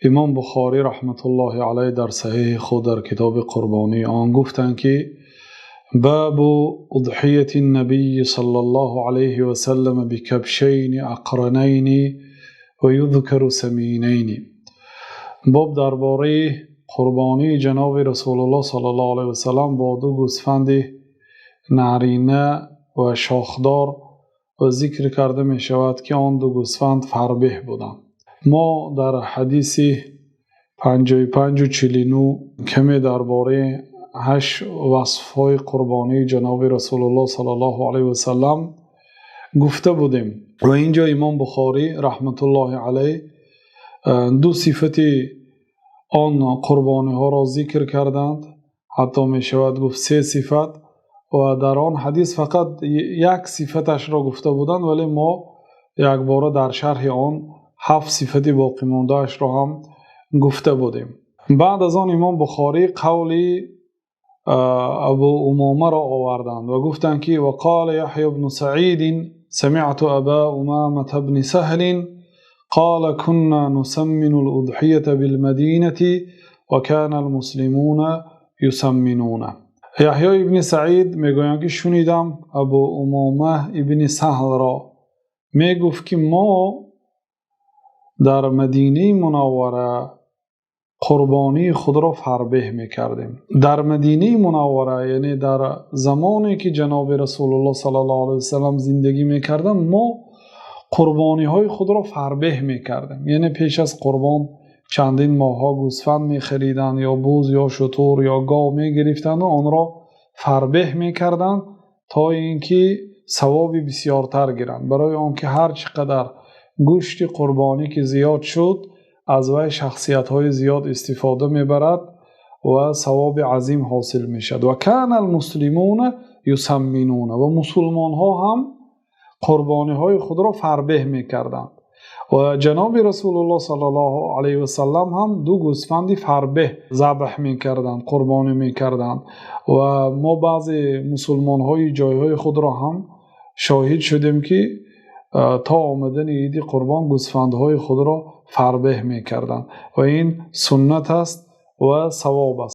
امام بخاری رحمت الله علیه در صحیح خود در کتاب قربانی آن گفتند که باب اضحیة النبی صلی الله علیه و سلم بکبشین اقرنین و یذکر سمینین. باب درباره قربانی جناب رسول الله صلی الله علیه و سلم با دو گوسفند نرینه و شاخدار و ذکر کرده می شود که آن دو گوسفند فربه بودند. ما در حدیث 55 و 49 کمی درباره 8 وصف‌های قربانی جناب رسول الله صلی الله علیه و سلم گفته بودیم و اینجا امام بخاری رحمت الله علیه دو صفت آن قربانی ها را ذکر کردند، حتی می شود گفت 3 صفت، و در آن حدیث فقط یک صفتش را گفته بودند، ولی ما یک بار در شرح آن 7 صفت باقی مانده اش را هم گفته بودیم. بعد از آن امام بخاری قول ابو امامه را آوردند و گفتند که وقال یحیی بن سعید سمعت ابا امامه بن سهل قال كنا نسمن الاضحیة بالمدینة وكان المسلمون يسمنون. یحیی ابن سعید میگویند که شنیدم ابو امامه ابن سهل را میگفت که ما در مدینه منوره قربانی خود را فربه میکردیم. در مدینه منوره یعنی در زمانی که جناب رسول الله صلی الله علیه وسلم زندگی میکردن ما قربانی های خود را فربه میکردیم. یعنی پیش از قربان چندین ماها گوسفند میخریدند یا بوز یا شتر یا گاو میگرفتند و آن را فربه میکردند تا اینکه ثواب بسیارتر گیرند، برای آنکه هر چقدر گوشت قربانی که زیاد شد از وی شخصیت های زیاد استفاده میبرد و ثواب عظیم حاصل میشد. و کان المسلمون یسمنون، و مسلمان ها هم قربانی های خود را فربه میکردند. و جناب رسول الله صلی الله علیه و سلم هم دو گوسفند فربه ذبح میکردند، قربانی میکردند. و ما بعضی مسلمان های جای های خود را هم شاهد شدیم که تا آمدن عید قربان گوسفندهای خود را فربه میکردند و این سنت است و ثواب است.